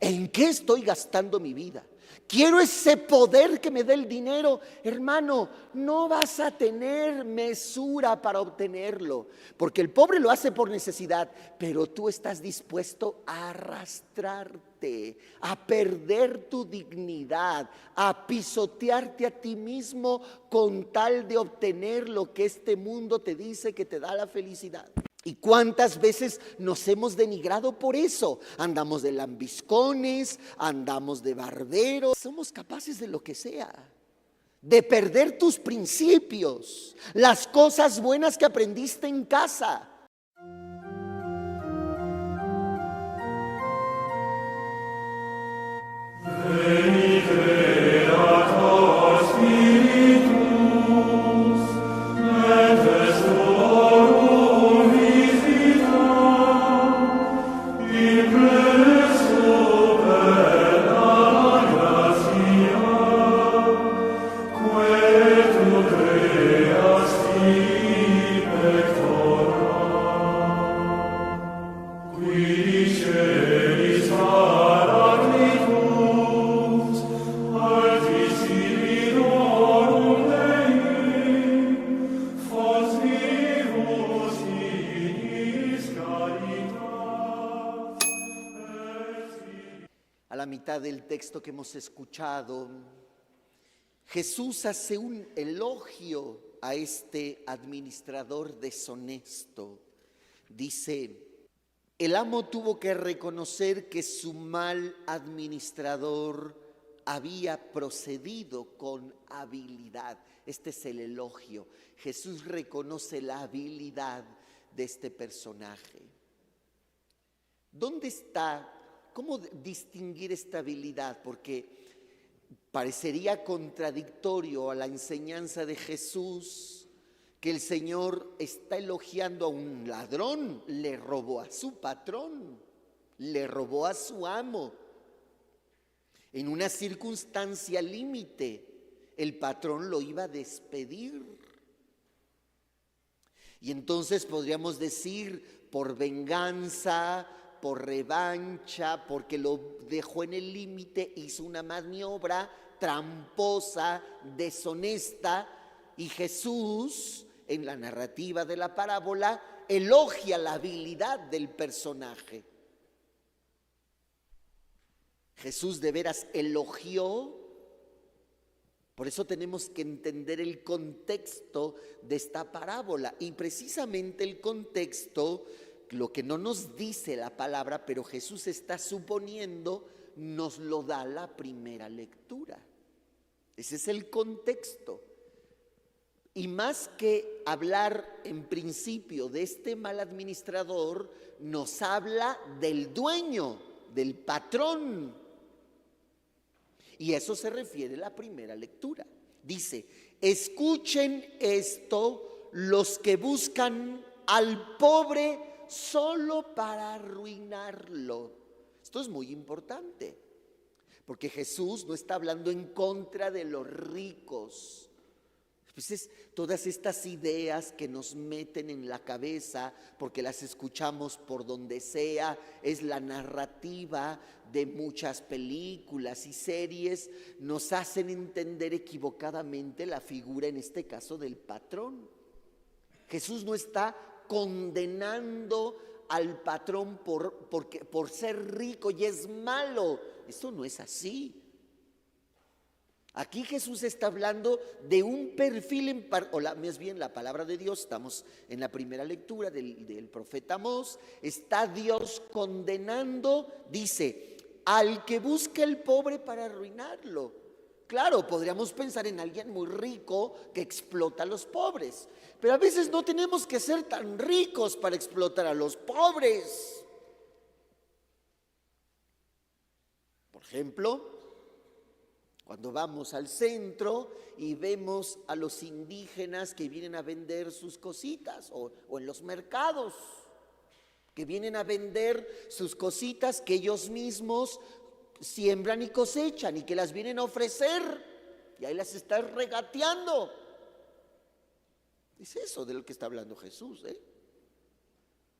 ¿En qué estoy gastando mi vida? Quiero ese poder que me dé el dinero. Hermano, no vas a tener mesura para obtenerlo, porque el pobre lo hace por necesidad, pero tú estás dispuesto a arrastrarte, a perder tu dignidad, a pisotearte a ti mismo con tal de obtener lo que este mundo te dice que te da la felicidad. ¿Y cuántas veces nos hemos denigrado por eso? Andamos de lambiscones, andamos de barberos. Somos capaces de lo que sea, de perder tus principios, las cosas buenas que aprendiste en casa. A la mitad del texto que hemos escuchado, Jesús hace un elogio a este administrador deshonesto. Dice: el amo tuvo que reconocer que su mal administrador había procedido con habilidad. Este es el elogio. Jesús reconoce la habilidad de este personaje. ¿Dónde está? ¿Cómo distinguir esta habilidad? Porque parecería contradictorio a la enseñanza de Jesús que el Señor está elogiando a un ladrón. Le robó a su patrón, le robó a su amo. En una circunstancia límite, el patrón lo iba a despedir. Y entonces podríamos decir, por venganza, por revancha, porque lo dejó en el límite, hizo una maniobra tramposa, deshonesta, y Jesús, en la narrativa de la parábola, elogia la habilidad del personaje. Jesús de veras elogió. Por eso tenemos que entender el contexto de esta parábola, y precisamente el contexto, lo que no nos dice la palabra, pero Jesús está suponiendo, nos lo da la primera lectura. Ese es el contexto. Y más que hablar en principio de este mal administrador, nos habla del dueño, del patrón. Y eso se refiere a la primera lectura. Dice: escuchen esto los que buscan al pobre solo para arruinarlo. Esto es muy importante, porque Jesús no está hablando en contra de los ricos. Entonces, todas estas ideas que nos meten en la cabeza, porque las escuchamos por donde sea, es la narrativa de muchas películas y series, nos hacen entender equivocadamente la figura, en este caso, del patrón. Jesús no está condenando al patrón por ser rico y es malo. Esto no es así. Aquí Jesús está hablando de un perfil, más bien la palabra de Dios, estamos en la primera lectura del profeta Amós, está Dios condenando, dice, al que busca el pobre para arruinarlo. Claro, podríamos pensar en alguien muy rico que explota a los pobres, pero a veces no tenemos que ser tan ricos para explotar a los pobres. Por ejemplo, cuando vamos al centro y vemos a los indígenas que vienen a vender sus cositas, o en los mercados, que vienen a vender sus cositas que ellos mismos siembran y cosechan y que las vienen a ofrecer, y ahí las están regateando. Es eso de lo que está hablando Jesús,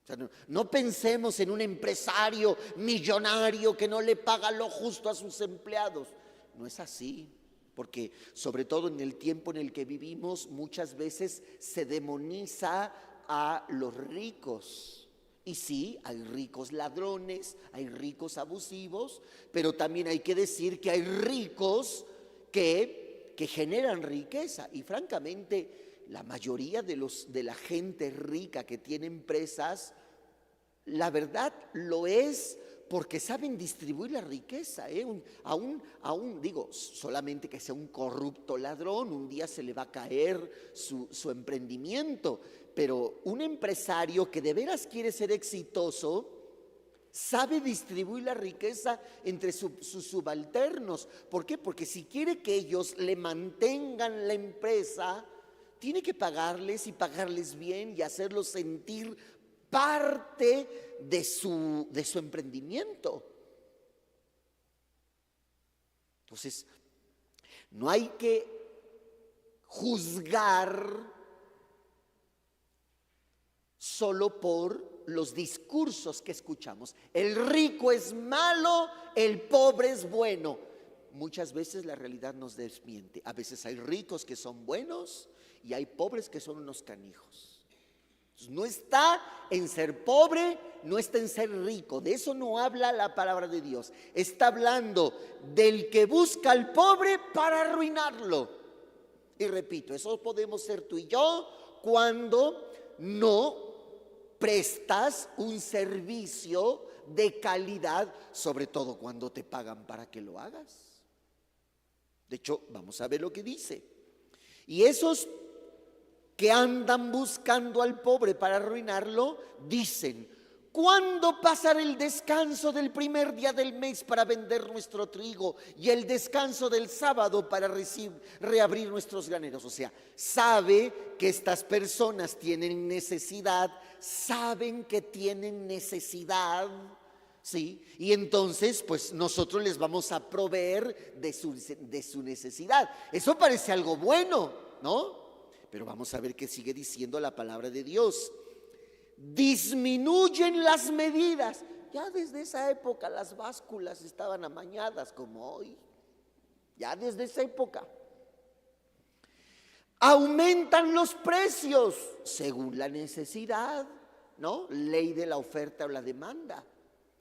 O sea, no pensemos en un empresario millonario que no le paga lo justo a sus empleados. No es así, porque sobre todo en el tiempo en el que vivimos, muchas veces se demoniza a los ricos. Y sí, hay ricos ladrones, hay ricos abusivos, pero también hay que decir que hay ricos que generan riqueza. Y francamente, la mayoría de la gente rica que tiene empresas, la verdad lo es porque saben distribuir la riqueza. Aún digo, solamente que sea un corrupto ladrón, un día se le va a caer su emprendimiento. Pero un empresario que de veras quiere ser exitoso, sabe distribuir la riqueza entre sus subalternos. ¿Por qué? Porque si quiere que ellos le mantengan la empresa, tiene que pagarles y pagarles bien y hacerlos sentir parte de su emprendimiento. Entonces, no hay que juzgar solo por los discursos que escuchamos. El rico es malo, el pobre es bueno. Muchas veces la realidad nos desmiente. A veces hay ricos que son buenos y hay pobres que son unos canijos. Entonces, no está en ser pobre, no está en ser rico. De eso no habla la palabra de Dios. Está hablando del que busca al pobre para arruinarlo. Y repito, eso podemos ser tú y yo cuando no prestas un servicio de calidad, sobre todo cuando te pagan para que lo hagas. De hecho, vamos a ver lo que dice. Y esos que andan buscando al pobre para arruinarlo, dicen: ¿cuándo pasará el descanso del primer día del mes para vender nuestro trigo y el descanso del sábado para reabrir nuestros graneros? O sea, sabe que estas personas tienen necesidad, saben que tienen necesidad, ¿sí? Y entonces, pues nosotros les vamos a proveer de su necesidad. Eso parece algo bueno, ¿no? Pero vamos a ver qué sigue diciendo la palabra de Dios. Disminuyen las medidas. Ya desde esa época las básculas estaban amañadas como hoy. Ya desde esa época. Aumentan los precios según la necesidad, ¿no? Ley de la oferta o la demanda.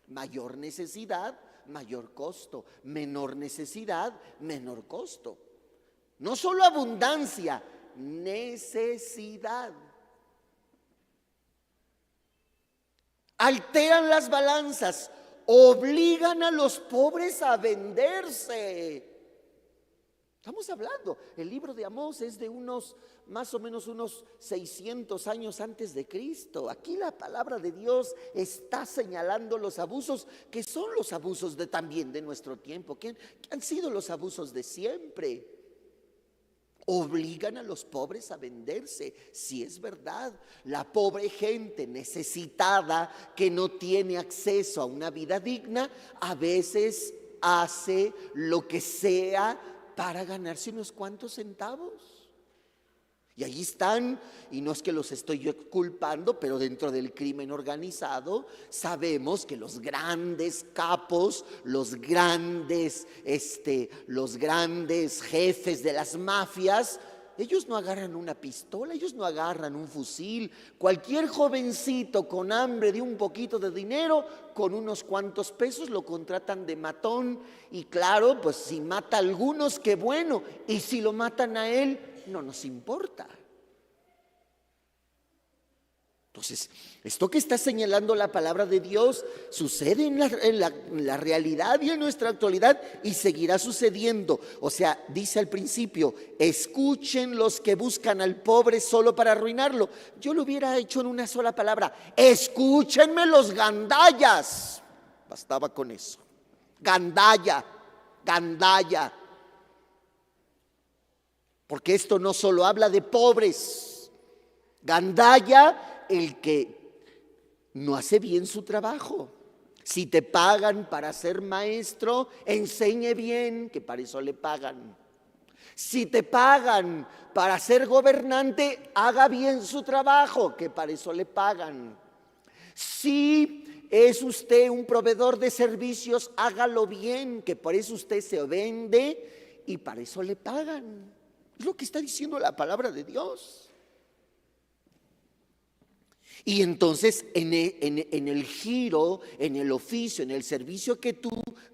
Mayor necesidad, mayor costo. Menor necesidad, menor costo. No solo abundancia, necesidad. Alteran las balanzas, obligan a los pobres a venderse. Estamos hablando, el libro de Amós es de más o menos unos 600 años antes de Cristo. Aquí la palabra de Dios está señalando los abusos que son los abusos también de nuestro tiempo, que han sido los abusos de siempre. Obligan a los pobres a venderse. Si es verdad, la pobre gente necesitada que no tiene acceso a una vida digna, a veces hace lo que sea para ganarse unos cuantos centavos. Y ahí están, y no es que los estoy yo culpando, pero dentro del crimen organizado sabemos que los grandes capos, los grandes jefes de las mafias, ellos no agarran una pistola, ellos no agarran un fusil. Cualquier jovencito con hambre de un poquito de dinero, con unos cuantos pesos lo contratan de matón. Y claro, pues si mata a algunos, qué bueno. Y si lo matan a él, no nos importa. Entonces, esto que está señalando la palabra de Dios sucede en la realidad y en nuestra actualidad y seguirá sucediendo. O sea, dice al principio: escuchen los que buscan al pobre solo para arruinarlo. Yo lo hubiera hecho en una sola palabra: escúchenme los gandallas. Bastaba con eso. Gandalla, gandalla. Porque esto no solo habla de pobres. Gandalla, el que no hace bien su trabajo. Si te pagan para ser maestro, enseñe bien, que para eso le pagan. Si te pagan para ser gobernante, haga bien su trabajo, que para eso le pagan. Si es usted un proveedor de servicios, hágalo bien, que por eso usted se vende y para eso le pagan. Es lo que está diciendo la palabra de Dios. Y entonces en el giro, en el oficio, en el servicio que tú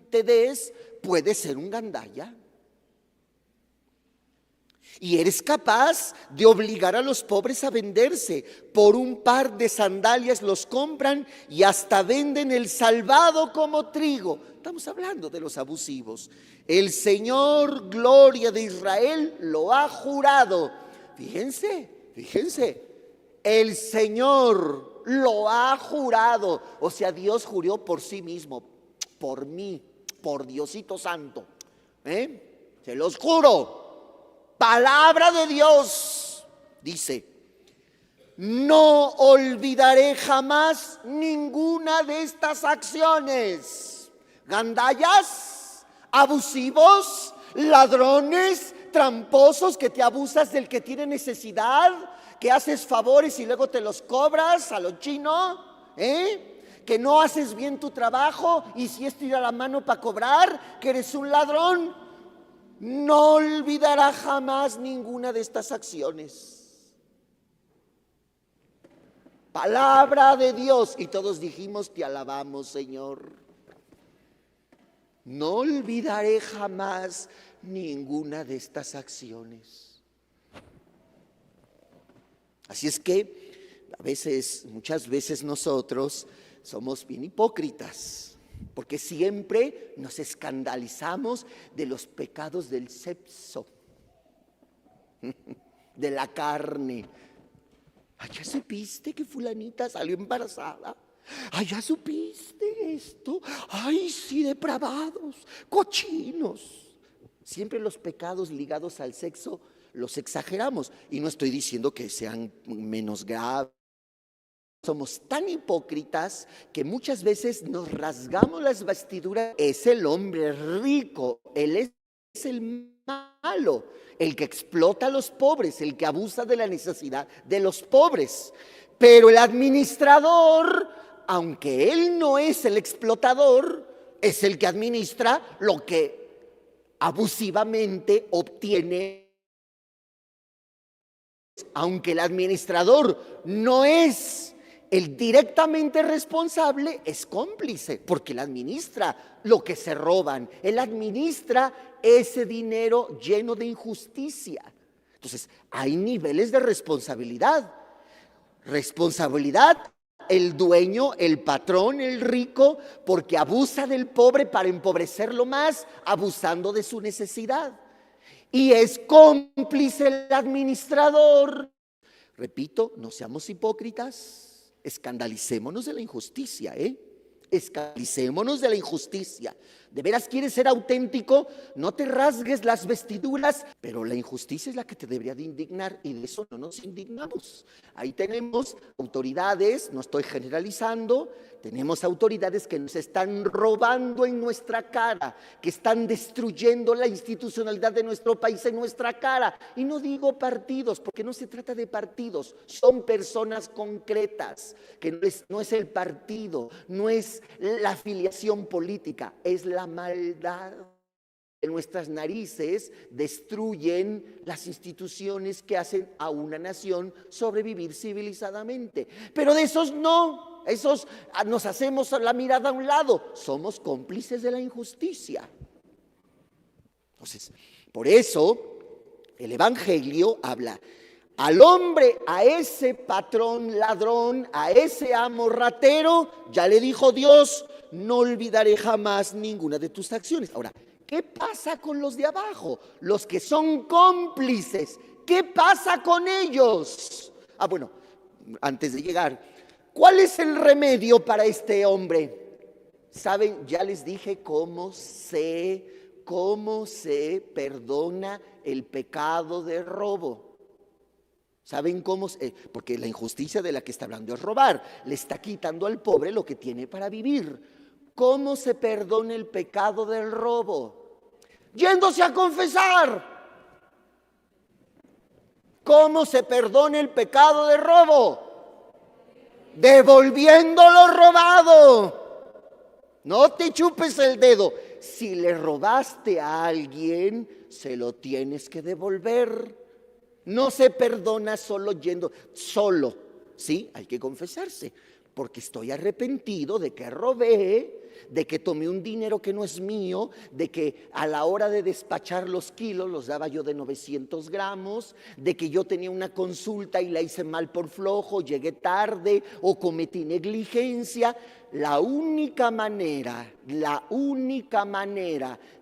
te des, puedes ser un gandalla. Y eres capaz de obligar a los pobres a venderse. Por un par de sandalias los compran y hasta venden el salvado como trigo. Estamos hablando de los abusivos. El Señor, gloria de Israel, lo ha jurado. Fíjense. El Señor lo ha jurado. O sea, Dios juró por sí mismo, por mí, por Diosito Santo. Se los juro. Palabra de Dios, dice: no olvidaré jamás ninguna de estas acciones. Gandallas, abusivos, ladrones, tramposos, que te abusas del que tiene necesidad, que haces favores y luego te los cobras a lo chino, que no haces bien tu trabajo y si estira la mano para cobrar, que eres un ladrón. No olvidará jamás ninguna de estas acciones. Palabra de Dios. Y todos dijimos: te alabamos, Señor. No olvidaré jamás ninguna de estas acciones. Así es que muchas veces nosotros somos bien hipócritas, porque siempre nos escandalizamos de los pecados del sexo, de la carne. Ay, ¿ya supiste que fulanita salió embarazada? Ay, ¿ya supiste esto? Ay, sí, depravados, cochinos. Siempre los pecados ligados al sexo los exageramos. Y no estoy diciendo que sean menos graves. Somos tan hipócritas que muchas veces nos rasgamos las vestiduras. Es el hombre rico, él es el malo, el que explota a los pobres, el que abusa de la necesidad de los pobres. Pero el administrador, aunque él no es el explotador, es el que administra lo que abusivamente obtiene. Aunque el administrador no es el directamente responsable, es cómplice, porque él administra lo que se roban, él administra ese dinero lleno de injusticia. Entonces, hay niveles de responsabilidad. Responsabilidad, el dueño, el patrón, el rico, porque abusa del pobre para empobrecerlo más, abusando de su necesidad. Y es cómplice el administrador. Repito, no seamos hipócritas. Escandalicémonos de la injusticia, escandalicémonos de la injusticia. ¿De veras quieres ser auténtico? No te rasgues las vestiduras, pero la injusticia es la que te debería de indignar y de eso no nos indignamos. Ahí tenemos autoridades, no estoy generalizando, tenemos autoridades que nos están robando en nuestra cara, que están destruyendo la institucionalidad de nuestro país en nuestra cara. Y no digo partidos, porque no se trata de partidos, son personas concretas, que no es el partido, no es la afiliación política, es la maldad. En nuestras narices destruyen las instituciones que hacen a una nación sobrevivir civilizadamente. Pero de esos no, esos nos hacemos la mirada a un lado, somos cómplices de la injusticia. Entonces, por eso el Evangelio habla al hombre, a ese patrón ladrón, a ese amo ratero, ya le dijo Dios: no olvidaré jamás ninguna de tus acciones. Ahora, ¿qué pasa con los de abajo? Los que son cómplices, ¿qué pasa con ellos? Bueno, antes de llegar, ¿cuál es el remedio para este hombre? ¿Saben? Ya les dije cómo se perdona el pecado de robo. ¿Saben cómo? Porque la injusticia de la que está hablando es robar. Le está quitando al pobre lo que tiene para vivir. ¿Cómo se perdona el pecado del robo? Yéndose a confesar. ¿Cómo se perdona el pecado de robo? devolviendo lo robado. No te chupes el dedo. Si le robaste a alguien, se lo tienes que devolver. No se perdona solo yendo, solo, ¿sí? Hay que confesarse, porque estoy arrepentido de que robé, de que tomé un dinero que no es mío, de que a la hora de despachar los kilos los daba yo de 900 gramos, de que yo tenía una consulta y la hice mal por flojo, llegué tarde o cometí negligencia. La única manera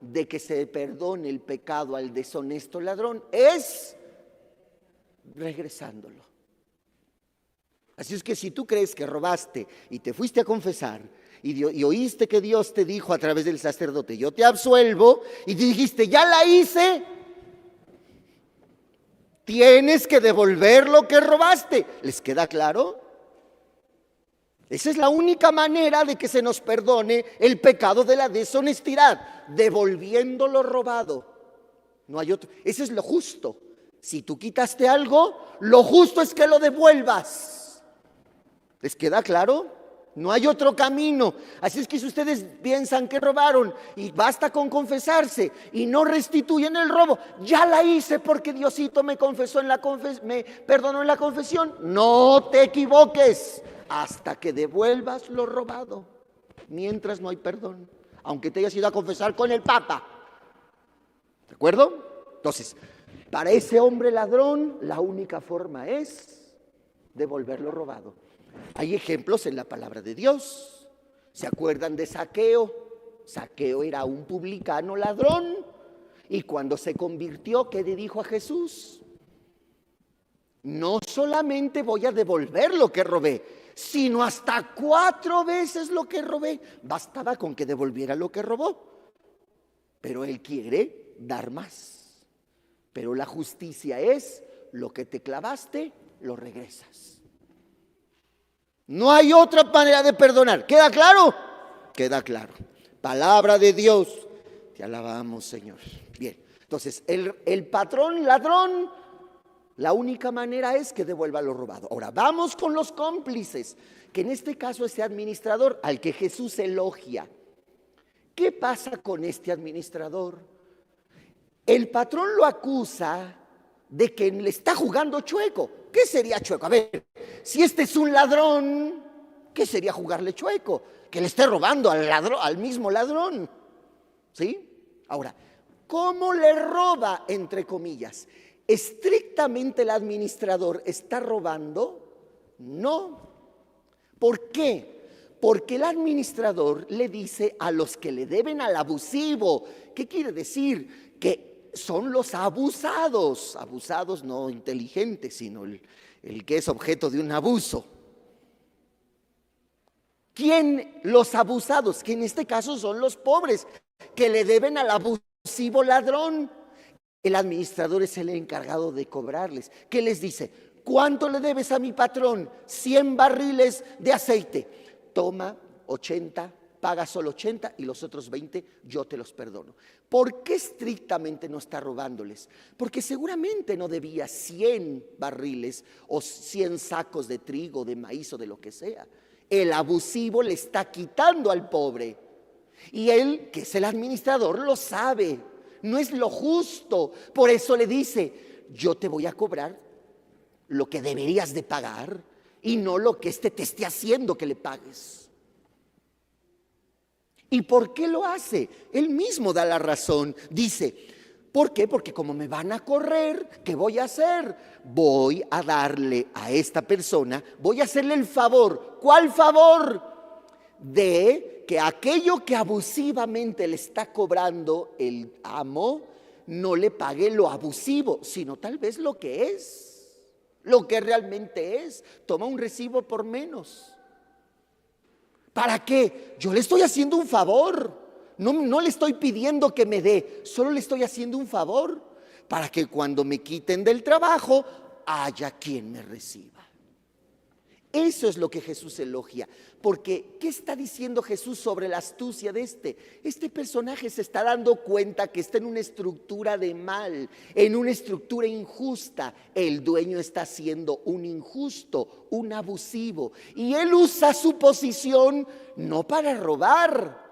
de que se perdone el pecado al deshonesto ladrón es regresándolo. Así es que si tú crees que robaste y te fuiste a confesar y oíste que Dios te dijo a través del sacerdote, yo te absuelvo, y te dijiste, ya la hice, tienes que devolver lo que robaste. ¿Les queda claro? Esa es la única manera de que se nos perdone el pecado de la deshonestidad, devolviendo lo robado. No hay otro. Ese es lo justo. Si tú quitaste algo, lo justo es que lo devuelvas. ¿Les queda claro? No hay otro camino. Así es que si ustedes piensan que robaron y basta con confesarse y no restituyen el robo, ya la hice porque Diosito me confesó me perdonó en la confesión. No te equivoques hasta que devuelvas lo robado. Mientras no hay perdón, aunque te hayas ido a confesar con el Papa. ¿De acuerdo? Entonces, para ese hombre ladrón, la única forma es devolver lo robado. Hay ejemplos en la palabra de Dios. ¿Se acuerdan de Zaqueo? Zaqueo era un publicano ladrón. Y cuando se convirtió, ¿qué le dijo a Jesús? No solamente voy a devolver lo que robé, sino hasta 4 veces lo que robé. Bastaba con que devolviera lo que robó. Pero él quiere dar más. Pero la justicia es, lo que te clavaste, lo regresas. No hay otra manera de perdonar. ¿Queda claro? Queda claro. Palabra de Dios. Te alabamos, Señor. Bien, entonces el patrón ladrón, la única manera es que devuelva lo robado. Ahora, vamos con los cómplices, que en este caso es el administrador al que Jesús elogia. ¿Qué pasa con este administrador? El patrón lo acusa de que le está jugando chueco. ¿Qué sería chueco? A ver, si este es un ladrón, ¿qué sería jugarle chueco? Que le esté robando al mismo ladrón. ¿Sí? Ahora, ¿cómo le roba, entre comillas? ¿Estrictamente el administrador está robando? No. ¿Por qué? Porque el administrador le dice a los que le deben al abusivo. ¿Qué quiere decir? Que son los abusados, abusados no inteligentes, sino el que es objeto de un abuso. ¿Quién? Los abusados, que en este caso son los pobres, que le deben al abusivo ladrón. El administrador es el encargado de cobrarles. ¿Qué les dice? ¿Cuánto le debes a mi patrón? 100 barriles de aceite. Toma 80, paga solo 80 y los otros 20 yo te los perdono. ¿Por qué estrictamente no está robándoles? Porque seguramente no debía 100 barriles o 100 sacos de trigo, de maíz o de lo que sea. El abusivo le está quitando al pobre. Y él, que es el administrador, lo sabe. No es lo justo. Por eso le dice, yo te voy a cobrar lo que deberías de pagar y no lo que te esté haciendo que le pagues. ¿Y por qué lo hace? Él mismo da la razón. Dice, ¿por qué? Porque como me van a correr, ¿qué voy a hacer? Voy a darle a esta persona, voy a hacerle el favor. ¿Cuál favor? De que aquello que abusivamente le está cobrando el amo, no le pague lo abusivo, sino tal vez lo que es, lo que realmente es. Toma un recibo por menos. ¿Para qué? Yo le estoy haciendo un favor. No le estoy pidiendo que me dé, solo le estoy haciendo un favor para que cuando me quiten del trabajo haya quien me reciba. Eso es lo que Jesús elogia. Porque, ¿qué está diciendo Jesús sobre la astucia de este? Este personaje se está dando cuenta que está en una estructura de mal, en una estructura injusta. El dueño está siendo un injusto, un abusivo. Y él usa su posición no para robar,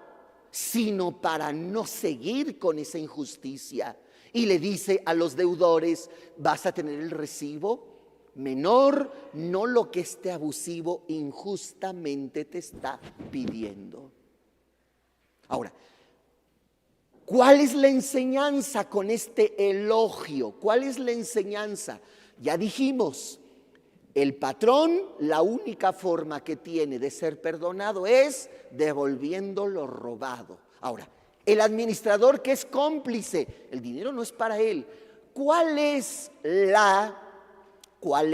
sino para no seguir con esa injusticia. Y le dice a los deudores: vas a tener el recibo menor, no lo que este abusivo injustamente te está pidiendo. Ahora, ¿cuál es la enseñanza con este elogio? ¿Cuál es la enseñanza? Ya dijimos, el patrón, la única forma que tiene de ser perdonado es devolviendo lo robado. Ahora, el administrador que es cómplice, el dinero no es para él. ¿Cuál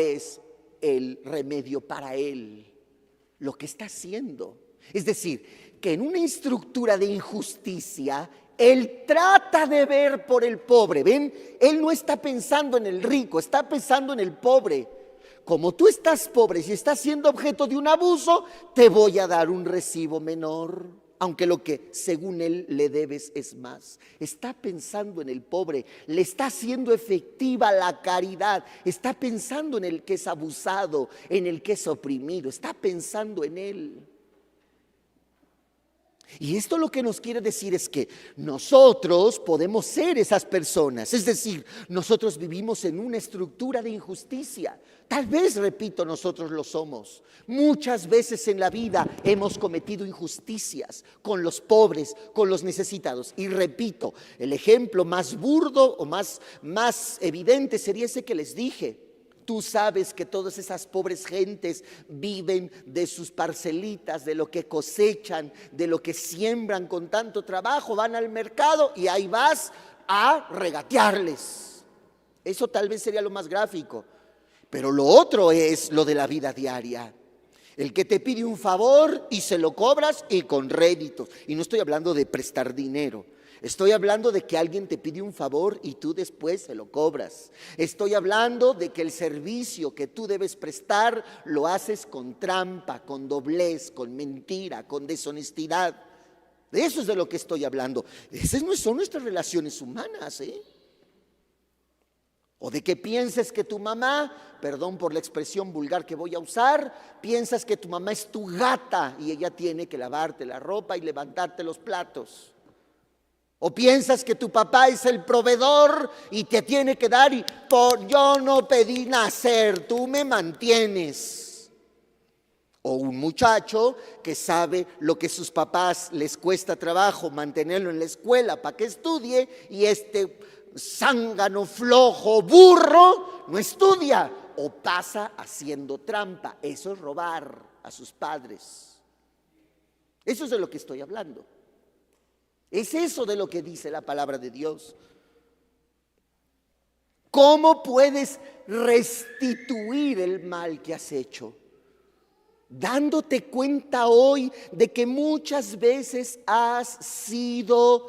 es el remedio para él? Lo que está haciendo. Es decir, que en una estructura de injusticia, él trata de ver por el pobre. ¿Ven? Él no está pensando en el rico, está pensando en el pobre. Como tú estás pobre y estás siendo objeto de un abuso, te voy a dar un recibo menor, aunque lo que según él le debes es más. Está pensando en el pobre, le está haciendo efectiva la caridad, está pensando en el que es abusado, en el que es oprimido, está pensando en él. Y esto lo que nos quiere decir es que nosotros podemos ser esas personas. Es decir, nosotros vivimos en una estructura de injusticia. Tal vez, repito, nosotros lo somos. Muchas veces en la vida hemos cometido injusticias con los pobres, con los necesitados. Y repito, el ejemplo más burdo o más evidente sería ese que les dije. Tú sabes que todas esas pobres gentes viven de sus parcelitas, de lo que cosechan, de lo que siembran con tanto trabajo, van al mercado y ahí vas a regatearles. Eso tal vez sería lo más gráfico, pero lo otro es lo de la vida diaria. El que te pide un favor y se lo cobras y con réditos. Y no estoy hablando de prestar dinero. Estoy hablando de que alguien te pide un favor y tú después se lo cobras. Estoy hablando de que el servicio que tú debes prestar lo haces con trampa, con doblez, con mentira, con deshonestidad. De eso es de lo que estoy hablando. Esas no son nuestras relaciones humanas, ¿eh? O de que pienses que tu mamá, perdón por la expresión vulgar que voy a usar, piensas que tu mamá es tu gata y ella tiene que lavarte la ropa y levantarte los platos. O piensas que tu papá es el proveedor y te tiene que dar y yo no pedí nacer, tú me mantienes. O un muchacho que sabe lo que sus papás les cuesta trabajo mantenerlo en la escuela para que estudie y este zángano, flojo, burro no estudia o pasa haciendo trampa. Eso es robar a sus padres. Eso es de lo que estoy hablando. Es eso de lo que dice la palabra de Dios. ¿Cómo puedes restituir el mal que has hecho? Dándote cuenta hoy de que muchas veces has sido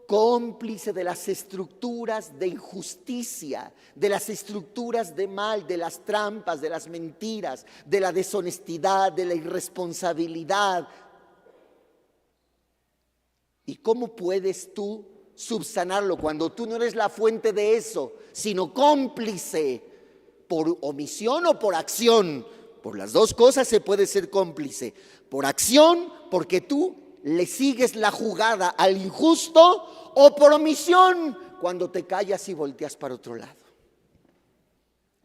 cómplice de las estructuras de injusticia, de las estructuras de mal, de las trampas, de las mentiras, de la deshonestidad, de la irresponsabilidad. ¿Y cómo puedes tú subsanarlo cuando tú no eres la fuente de eso, sino cómplice por omisión o por acción? Por las dos cosas se puede ser cómplice. Por acción, porque tú le sigues la jugada al injusto, o por omisión, cuando te callas y volteas para otro lado.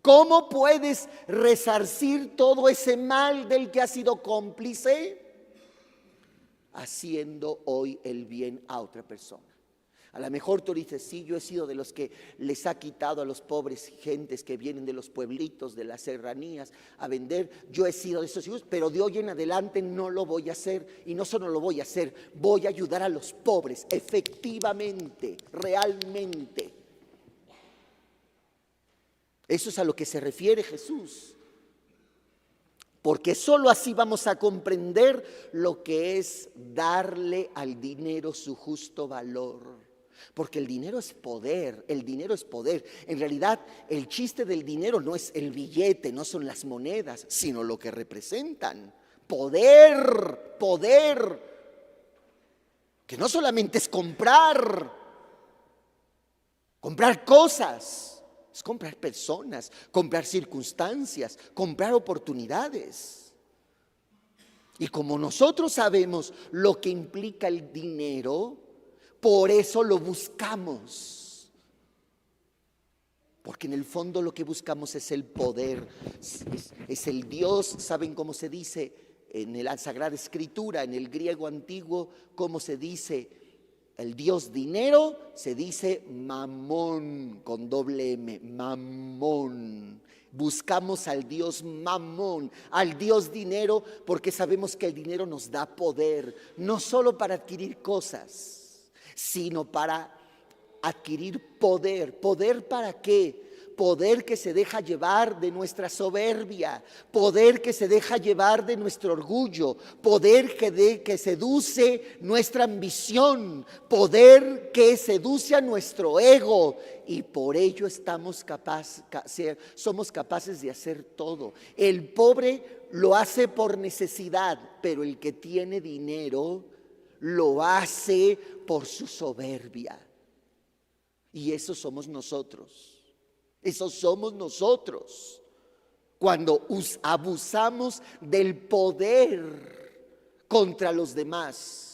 ¿Cómo puedes resarcir todo ese mal del que has sido cómplice? Haciendo hoy el bien a otra persona. A lo mejor tú dices, sí, yo he sido de los que les ha quitado a los pobres gentes que vienen de los pueblitos, de las serranías a vender. Yo he sido de esos hijos, pero de hoy en adelante no lo voy a hacer. Y no solo lo voy a hacer, voy a ayudar a los pobres, efectivamente, realmente. Eso es a lo que se refiere Jesús. Porque solo así vamos a comprender lo que es darle al dinero su justo valor. Porque el dinero es poder, el dinero es poder. En realidad, el chiste del dinero no es el billete, no son las monedas, sino lo que representan. Poder, poder. Que no solamente es comprar cosas, es comprar personas, comprar circunstancias, comprar oportunidades. Y como nosotros sabemos lo que implica el dinero, por eso lo buscamos. Porque en el fondo lo que buscamos es el poder, es el Dios. ¿Saben cómo se dice en la Sagrada Escritura, en el griego antiguo, cómo se dice? El Dios dinero se dice mamón, con doble M, mamón. Buscamos al Dios mamón, al Dios dinero, porque sabemos que el dinero nos da poder, no solo para adquirir cosas, sino para adquirir poder. ¿Poder para qué? Poder que se deja llevar de nuestra soberbia, poder que se deja llevar de nuestro orgullo, poder que seduce nuestra ambición, poder que seduce a nuestro ego, y por ello somos capaces de hacer todo. El pobre lo hace por necesidad, pero el que tiene dinero lo hace por su soberbia. Y eso somos nosotros. Eso somos nosotros cuando abusamos del poder contra los demás.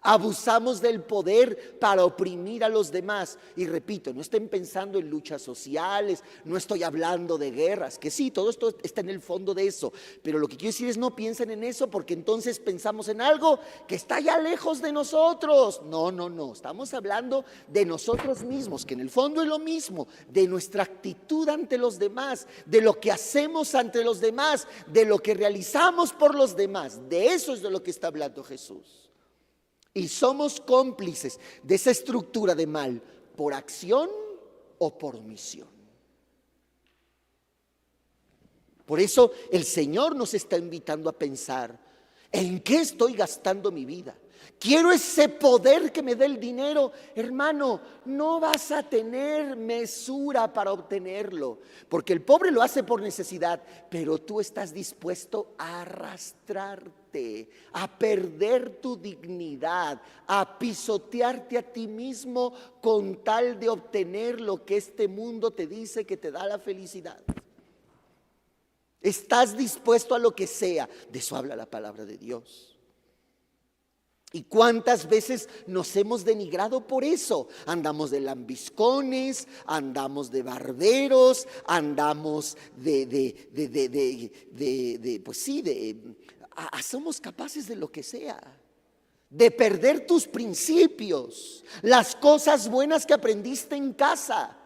Abusamos del poder para oprimir a los demás. Y repito, no estén pensando en luchas sociales, no estoy hablando de guerras, que sí, todo esto está en el fondo de eso. Pero lo que quiero decir es no piensen en eso, porque entonces pensamos en algo que está ya lejos de nosotros. No, estamos hablando de nosotros mismos, que en el fondo es lo mismo, de nuestra actitud ante los demás, de lo que hacemos ante los demás, de lo que realizamos por los demás. De eso es de lo que está hablando Jesús. Y somos cómplices de esa estructura de mal, por acción o por omisión. Por eso el Señor nos está invitando a pensar, ¿en qué estoy gastando mi vida? Quiero ese poder que me dé el dinero. Hermano, no vas a tener mesura para obtenerlo, porque el pobre lo hace por necesidad, pero tú estás dispuesto a arrastrarte, a perder tu dignidad, a pisotearte a ti mismo con tal de obtener lo que este mundo te dice que te da la felicidad. Estás dispuesto a lo que sea. De eso habla la palabra de Dios. ¿Y cuántas veces nos hemos denigrado por eso? Andamos de lambiscones, andamos de barberos, andamos somos capaces de lo que sea. De perder tus principios, las cosas buenas que aprendiste en casa.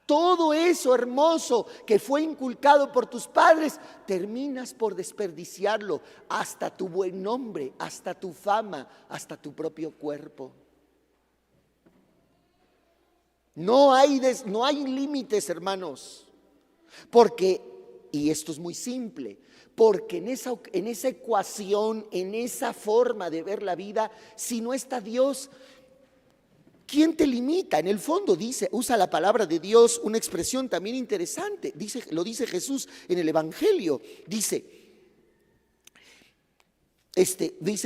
Todo eso hermoso que fue inculcado por tus padres, terminas por desperdiciarlo, hasta tu buen nombre, hasta tu fama, hasta tu propio cuerpo. No hay límites, hermanos, porque, y esto es muy simple, porque en esa ecuación, en esa forma de ver la vida, si no está Dios, ¿quién te limita? En el fondo usa la palabra de Dios una expresión también interesante. Lo dice Jesús en el Evangelio. Dice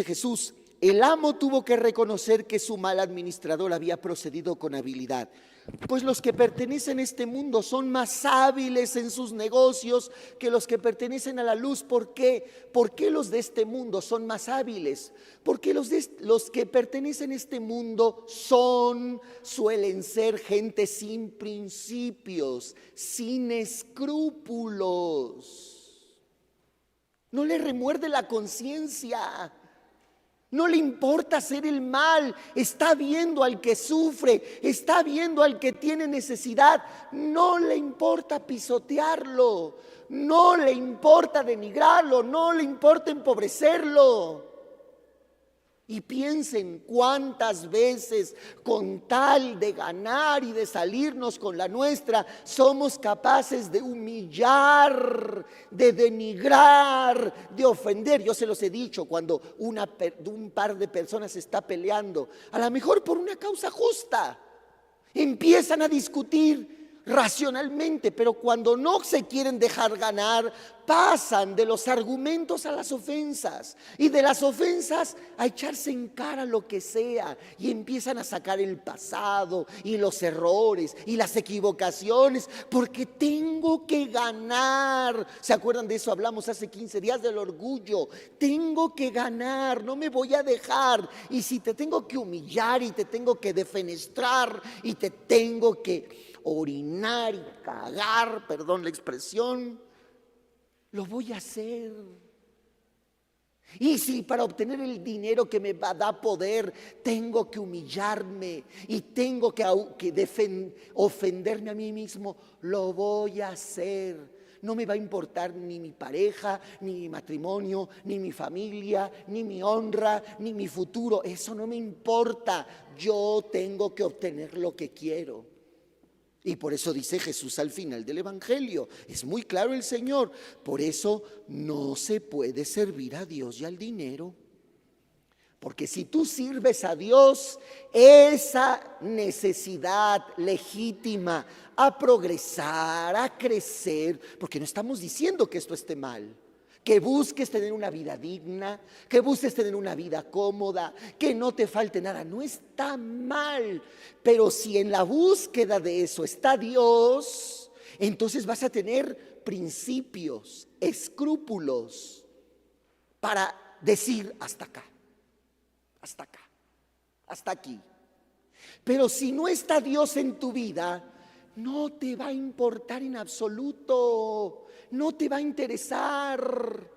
Jesús, el amo tuvo que reconocer que su mal administrador había procedido con habilidad. Pues los que pertenecen a este mundo son más hábiles en sus negocios que los que pertenecen a la luz. ¿Por qué? ¿Por qué los de este mundo son más hábiles? Porque los que pertenecen a este mundo suelen ser gente sin principios, sin escrúpulos. No le remuerde la conciencia. No le importa hacer el mal, está viendo al que sufre, está viendo al que tiene necesidad, no le importa pisotearlo, no le importa denigrarlo, no le importa empobrecerlo. Y piensen cuántas veces con tal de ganar y de salirnos con la nuestra, somos capaces de humillar, de denigrar, de ofender. Yo se los he dicho, cuando un par de personas está peleando, a lo mejor por una causa justa, empiezan a discutir racionalmente, pero cuando no se quieren dejar ganar, pasan de los argumentos a las ofensas y de las ofensas a echarse en cara lo que sea y empiezan a sacar el pasado y los errores y las equivocaciones porque tengo que ganar. ¿Se acuerdan de eso? Hablamos hace 15 días del orgullo. Tengo que ganar, no me voy a dejar, y si te tengo que humillar y te tengo que defenestrar y te tengo que orinar y cagar, perdón la expresión, lo voy a hacer. Y si para obtener el dinero que me da poder tengo que humillarme y tengo que ofenderme a mí mismo, lo voy a hacer. No me va a importar ni mi pareja, ni mi matrimonio, ni mi familia, ni mi honra, ni mi futuro. Eso no me importa. Yo tengo que obtener lo que quiero. Y por eso dice Jesús al final del Evangelio, es muy claro el Señor, por eso no se puede servir a Dios y al dinero. Porque si tú sirves a Dios, esa necesidad legítima a progresar, a crecer, porque no estamos diciendo que esto esté mal, que busques tener una vida digna, que busques tener una vida cómoda, que no te falte nada, no está mal. Pero si en la búsqueda de eso está Dios, entonces vas a tener principios, escrúpulos para decir hasta acá, hasta aquí. Pero si no está Dios en tu vida, no te va a importar en absoluto, no te va a interesar,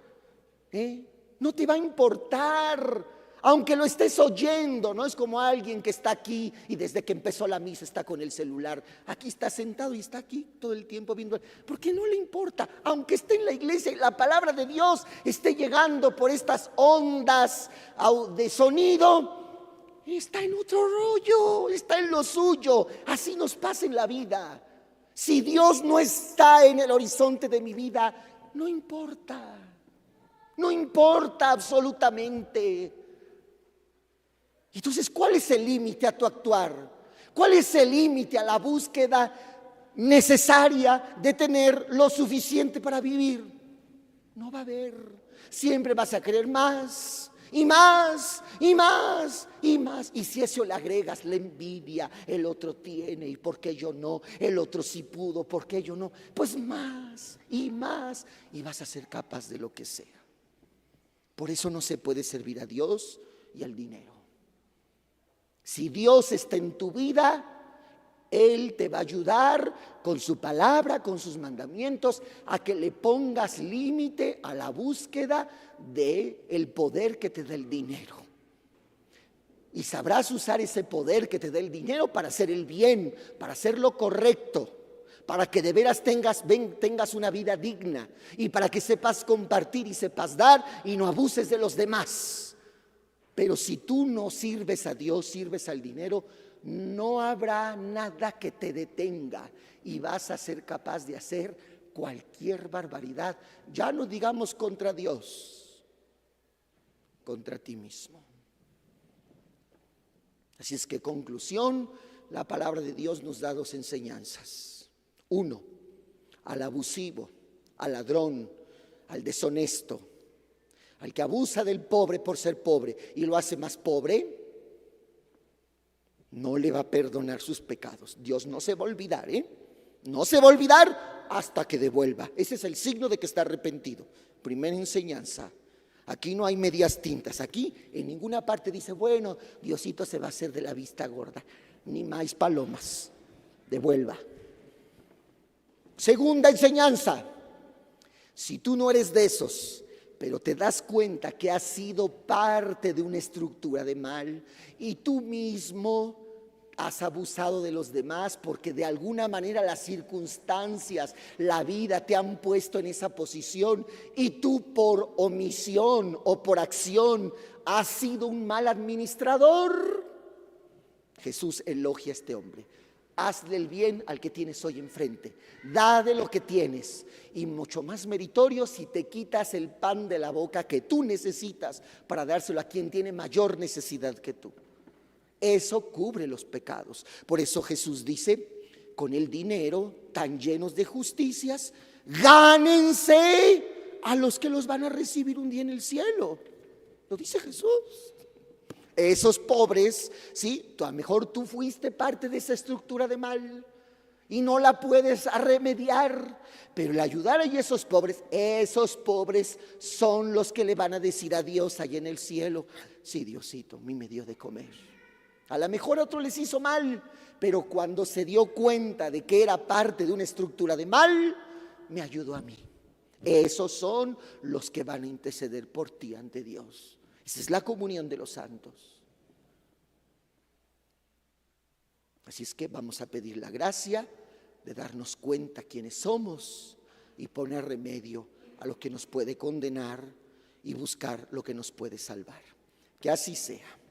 no te va a importar, aunque lo estés oyendo. No es como alguien que está aquí y desde que empezó la misa está con el celular, aquí está sentado y está aquí todo el tiempo viendo, porque no le importa, aunque esté en la iglesia y la palabra de Dios esté llegando por estas ondas de sonido, está en otro rollo, está en lo suyo. Así nos pasa en la vida. Si Dios no está en el horizonte de mi vida, no importa, no importa absolutamente. Entonces, ¿cuál es el límite a tu actuar? ¿Cuál es el límite a la búsqueda necesaria de tener lo suficiente para vivir? No va a haber. Siempre vas a querer más. Y más, y más, y más. Y si eso le agregas la envidia, el otro tiene, ¿y por qué yo no? El otro sí pudo, ¿por qué yo no? Pues más, y más, y vas a ser capaz de lo que sea. Por eso no se puede servir a Dios y al dinero. Si Dios está en tu vida, Él te va a ayudar con su palabra, con sus mandamientos, a que le pongas límite a la búsqueda del poder que te da el dinero. Y sabrás usar ese poder que te da el dinero para hacer el bien, para hacer lo correcto, para que de veras tengas una vida digna y para que sepas compartir y sepas dar y no abuses de los demás. Pero si tú no sirves a Dios, sirves al dinero, no habrá nada que te detenga y vas a ser capaz de hacer cualquier barbaridad, ya no digamos contra Dios, contra ti mismo. Así es que, conclusión, la palabra de Dios nos da dos enseñanzas. Uno, al abusivo, al ladrón, al deshonesto, al que abusa del pobre por ser pobre y lo hace más pobre, no le va a perdonar sus pecados. Dios no se va a olvidar, no se va a olvidar hasta que devuelva. Ese es el signo de que está arrepentido. Primera enseñanza. Aquí no hay medias tintas. Aquí en ninguna parte dice, bueno, Diosito se va a hacer de la vista gorda. Ni más palomas. Devuelva. Segunda enseñanza. Si tú no eres de esos, pero te das cuenta que has sido parte de una estructura de mal y tú mismo has abusado de los demás porque de alguna manera las circunstancias, la vida te han puesto en esa posición y tú por omisión o por acción has sido un mal administrador. Jesús elogia a este hombre. Hazle el bien al que tienes hoy enfrente, da de lo que tienes, y mucho más meritorio si te quitas el pan de la boca que tú necesitas para dárselo a quien tiene mayor necesidad que tú. Eso cubre los pecados. Por eso Jesús dice, con el dinero tan llenos de justicias, gánense a los que los van a recibir un día en el cielo. Lo dice Jesús. Esos pobres, sí, a lo mejor tú fuiste parte de esa estructura de mal y no la puedes remediar, pero el ayudar a esos pobres son los que le van a decir a Dios allá en el cielo, sí, Diosito, a mí me dio de comer. A lo mejor a otro les hizo mal, pero cuando se dio cuenta de que era parte de una estructura de mal, me ayudó a mí. Esos son los que van a interceder por ti ante Dios. Esa es la comunión de los santos. Así es que vamos a pedir la gracia de darnos cuenta quiénes somos y poner remedio a lo que nos puede condenar y buscar lo que nos puede salvar. Que así sea.